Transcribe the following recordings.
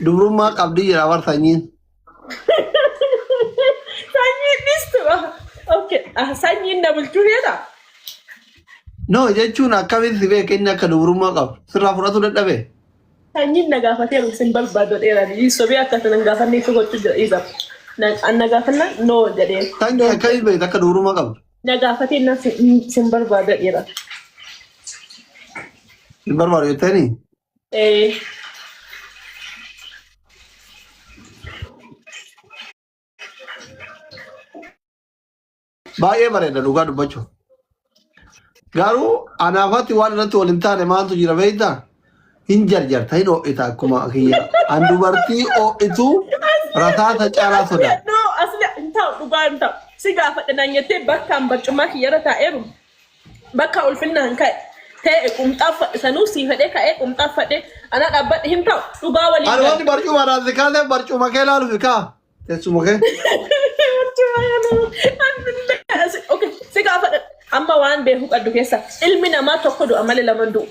Dubrummaa qabdi jira war sanyiin. Sanyiin dhiistu. Okay. Sanyiin na bulchuu heera. No jechuun akkamitti si beeka inni akka dubrummaa qabu sirraa fudhatu dadhabee. Sanyiin na gaafatee sin barbaadu dheeraan sobee akka sanan gaafannee fi gochuu jira isa. Na gaafanna no jedhee. Sanyiin akkamitti beekta akka dubrummaa qabdu. Na gaafatee na sin barbaadu dheeraan. Sin barbaadu jettanii? Baay'ee bareeda dhugaa dubbachuu. Garuu anaafatti waan irratti wal hin taane maaltu jira beektaa? Hin jarjarta hin ho'ita akkuma kiyya. An dubartii ho'itu rasaasa caalaa sodaa. No, asli hin ta'u dhugaa hin ta'u. Si gaafadha naan jettee bakka an barcumaa kiyyarra taa'eeru. Bakka ulfinnaan ka'e. Ta'e qumxaaf sanuu si fedhee ka'ee qumxaaf fedhee ana dhaabbadhe hin ta'u dhugaa waliin. Ani wanti barcuma raasii kaasee barcuma kee ilaalu fi kaa. Teessuma kee. Okay, si gaafadha amma waan beeku qaddu keessa ilmi namaa tokko du'a malee lama du'u.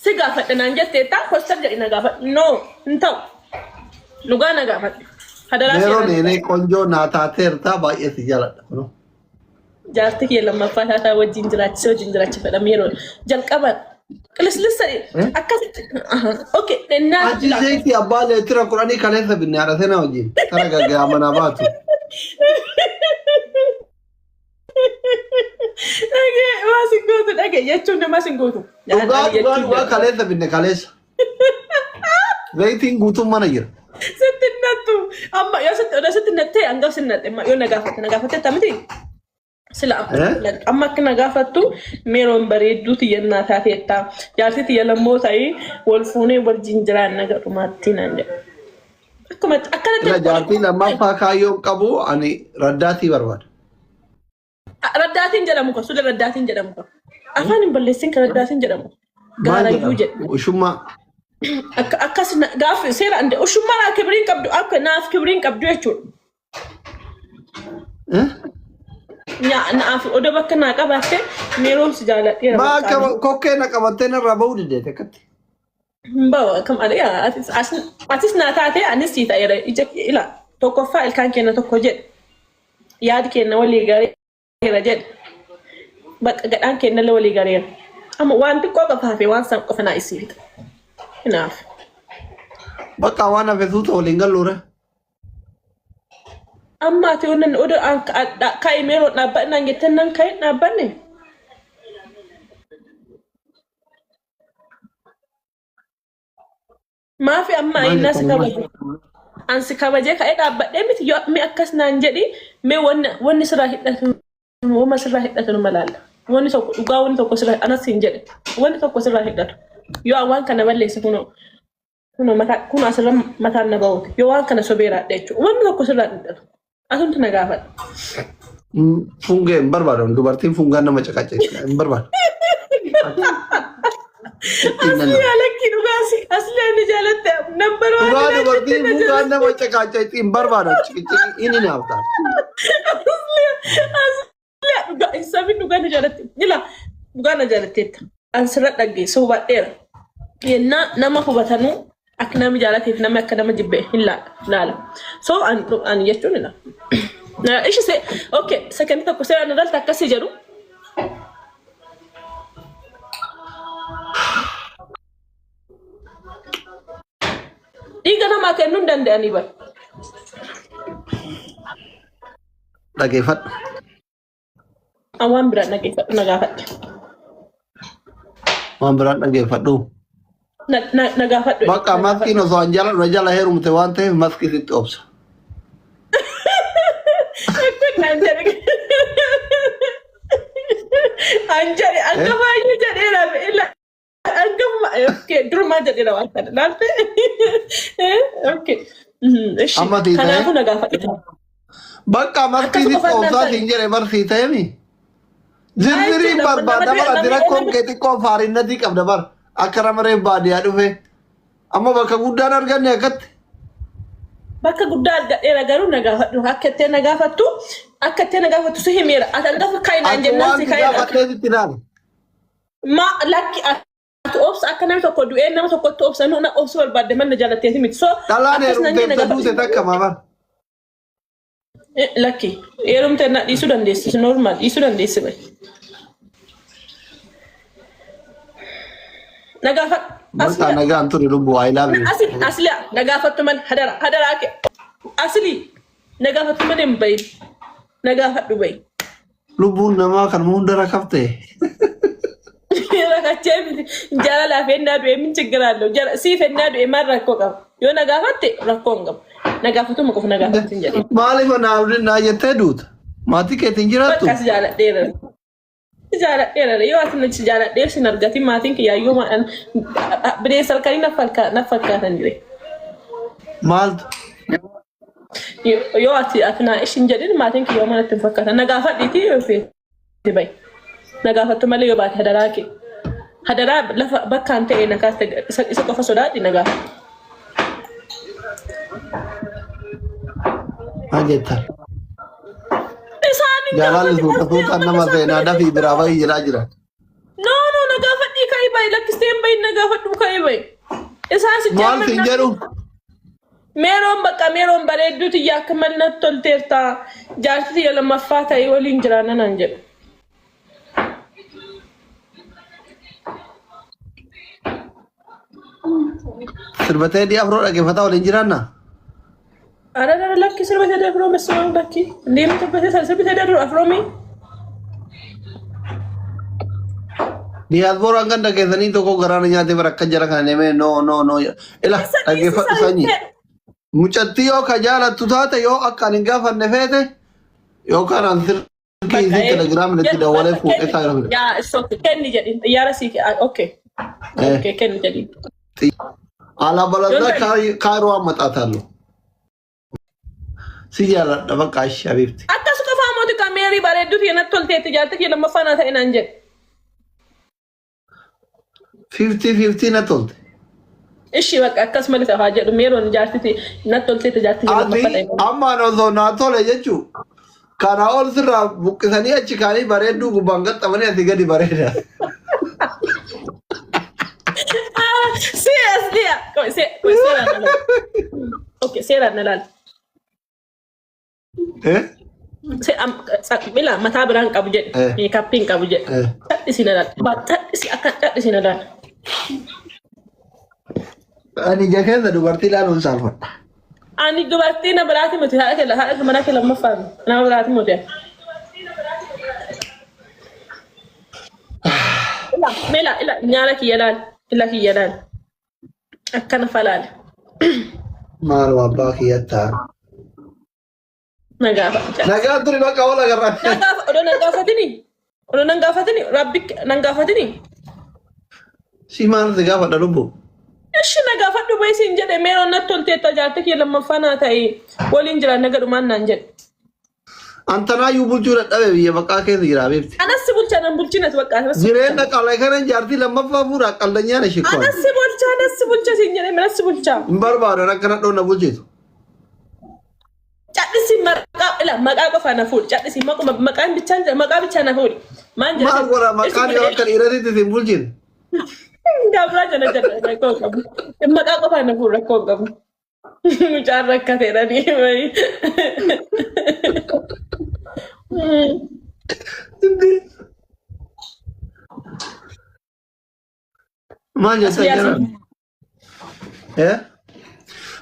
Si gaafadha naan jettee taa kostar jedhi na gaafadha. No, hin ta'u. Dhugaa na gaafadha. Yeroo neenee qonjoo naa taateertaa baay'ee si jaaladha. Jaartii kee lammaffaa taataa wajjin jiraachisee wajjin jiraachifadha yeroo jalqaban. Qilislis akkasitti. Okay, nennaa. Achi zeetii abbaa leetira kudhanii kaleessa binne haadha seenaa wajjin. Tara gaggaa manaa baatu. Waa singootu dhage jechuun nama singootu. Dhugaa kaleessa binne kaleessa. Zeetiin guutuun mana jira. Sitti nattu amma yoo sitti nattee hanga sitti natte yoo nagaafatte tamiti. Sila amma akka nagaafattu meeroon bareedduuti yennaa taateetta. Jaartitti yalammoo ta'ee wal fuunee wajjin jiraan nagadhumaatti naan jedha. Akkana jaartiin lammaffaa kaayyoo qabu ani raddaatii barbaada. Raddaatiin jedhamu kan sula raddaatiin jedhamu kan afaan hin balleessin kan raddaatiin jedhamu. Gaarayyuu jedhu. Ushummaa. Akkas gaafa seera ande ushummaa kibriin qabdu akka naaf kibriin qabdu jechuudha. Naaf oda bakka naa qabatte meeroon si jaaladheera. Maa kokkee na qabattee narraa bahuu diddeete akkatti. Bawa kam adiyaa atis naa taate anis sii ta'eera ija ila tokkoffaa ilkaan kenna tokko jedhe yaadi kenna walii gareera jedhe bakka gadhaan kenna walii gareera amma waan xiqqoo qofaafe waan san qofa naa isii fita hinaaf. Bakka waan hafe suuta waliin galluure. Amma ati wannan odo an kai meero dhaabbannan jettan nan kai dhaabbanne. Maafi amma inna si kabaje. An si kabaje kai dhaabbadhe miti yoo mi akkas naan jedhi me wanni sirraa hidhatu wama sirraa hidhatu malaala. Wanni tokko dhugaa wanni tokko sirraa anas hin jedhe. Wanni tokko sirraa hidhatu. Yoo waan kana balleesse kuno mata asirra mataan na ba'uuti. Yoo waan kana sobeeraadha jechuudha. Wanni tokko sirraa hidhatu. Asuntu na gaafadha. Fungee hin barbaadu. Dubartiin fungaan nama caqacaqe hin barbaadu. Asli alakki dhugaasi. Asli ani jaalatte nambar waan. Dhugaa dubartiin fungaan nama caqacaqe hin barbaadu. Inni naaf ta'a. Asli dhugaa sabni dhugaa na jaalatte. Jila dhugaa na jaalatteetta. An sirra dhaggeessa hubadheera. Yennaa nama hubatanuu akka nama jaalateef nama akka nama jibbe hin laala. So an jechuun ila. Ishi se okay second tokko se an dalta akkasi jedhu. Dhiiga namaa kennuu hin danda'anii bara. Dhageeffadhu. Waan biraan dhageeffadhu na gaafadhe. Waan biraan dhageeffadhu. Na gaafadhu. Bakka maskiin osoo an jala heerumte waan ta'eef maskii sitti obsa. Anjari angka baay'ee jedheera ila angka durmaa jedheera waan kana laalte okay kanaafuu na gaafadhe. Bakka maskii sitti obsaa siin jedhe barsii ta'emi. Zirzirii barbaada bara dira koon kee xiqqoo faarinnati qabda bara. Akka ramaree baadiyyaa dhufe amma bakka guddaan arganne akkatti. Bakka guddaa argadheera garuu na gaafadhu akka ittee na gaafattu si himeera ati hangafa kaayinaan jennaan si kaayinaan. Ma lakki obs akka namni tokko du'ee nama tokkotti obsan hunda obsu barbaadde manna jaalatteeti miti. So dhalaan heerumteef duute takka maabar. Lakki heerumte na dhiisuu dandeessi normal dhiisuu dandeessi bai. Nagaafa Mata nagaan turi lubbu I love you. Asli nagaafattu man hadara ke asli nagaafattu man hin bai nagaafadhu bai. Lubbuun namaa kan hunda rakabte. Rakachee jaalala fennaa du'e min ችግር አለው si fennaa du'e maal rakkoo qaba yoo nagaafatte rakkoo hin qabu nagaafatuma qofa nagaafatin jedhe maaliif naa jettee duuta maatii keetiin jiraattu bakkas jaaladheera yoo asin jaaladheef sin argatin maatiin kiyaayyoo maadhaan bineensa halkanii na fakkaatan jire maaltu yoo ati naa ishin jedhin maatiin kiyyoo manatti hin fakkaatan nagaafadhiiti yoo feeti bai nagaafattu malee yoo baate hadaraa kee hadaraa lafa bakkaan ta'e nakaaste isa qofa sodaadhi nagaafa Ajetan. Jalan suuta nama seenaa fi biraa bahii jira. No, nagaafadhii ka'ii bayi lakkisteen bayi nagaafadhuu ka'ii bayi. Isaan si maal siin jedhu? Meeroon bareedduuti akka malee natti tolteerta jaartii yoo lammaffaa ta'e waliin jiraanna naan jedhu. Sirbatee afroo dhaggeeffataa waliin jiraanna? Ada lelaki sirbatee afroo mesoo bakki. Deemee sirbatee afroomi. Diaspora kan dhaggeessanii tokko garaana nyaatee barakka jala kana deemee no. Ila dhaggeeffadhu sanyi. Mucattii yoo ka jaalattu taate yoo akka ani gaafanne feete yookaan an sirkii telegiraam irratti dawwalee fuudhee taa'ee jira. Yaa sooti kenni jedhin xiyyaara sii okay. Okay kenni jedhin. Ala balazaa kaayiroo ammaxaataallu. Si jaaladha bakka ishee abeebti. Akkas qofaa mootii kan meerii bareedduuti natti tolteetti jaartii lammaffaa naa ta'e naan jedhe. 50-50 na tolte. Ishi bakka akkas malee ta'aa jedhu meeroon jaartii natti tolteetti jaartii lammaffaa ta'e. Amma osoo naa tole jechuun kana ol sirraa buqqisanii achi kaanii bareedduu gubbaan qaxxamanii asii gadi bareeda. Seriously, okay, seeraan ilaali. Bila mataa biraan qabu jedhe, meekappiin qabu jedhe. Cadhisiin ilaali. Cadhisi akka cadhisiin ilaali. Ani jakeessa dubartii ilaaluun saalfadha. Ani dubartii na biraati miti haadha mana kee lammaffaa nama biraati miti. Ila nyaara kiyya ilaali. Ila kiyya ilaali. Akkana falaale. Maal abbaa kiyyattaa? Nagaa turi bakka wal agarra. Odoo nan gaafatini rabbi nan gaafatini. Si maal si gaafadha lubbu? Ishi na gaafadhu bayisiin jedhe meeroon natti tolteetta jaartii kiyya lammaffaa naa ta'e waliin jiraan nagadhumaan naan jedhe. Antanaayyuu bulchuu dadhabe biyya baqqaa keessa jira beekti. Anasi bulchaa nan bulchinas baqqaa. Jireenya qalaa kana jaartii lammaffaa fuudha qaldanyaan ishee qofa. Anasi bulchaa siin jedhe anasi bulchaa. Hin barbaadu akkana dhoonna bulchitu. Cadhisi maqaa qofa na fuudhi. Cadhisi maqaa bichaa na fuudhi. Maal godha maqaan yoo akka dhiiratitti siin bulchine. Gabra jana rakkoo qabu. Maqaa qofa na fuudhi rakkoo qabu. Mucaan rakkateedha ni bayi. Maal jetta jira?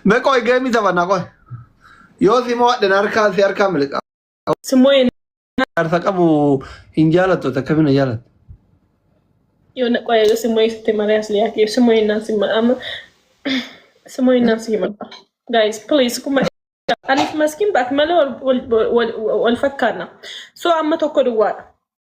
Mee qoy geemii taphanna qoy. Yoo si mo'adhe harkaa miliqa. Simooyin. Harsa qabu hin jaalattu akkamiin jaalattu? Yoo na qoy simooyin sitti malee asli yaa simooyin naan si himata. Guys, please kuma Anif maskin back malee wal fakkaanna. So amma tokko duwwaadha.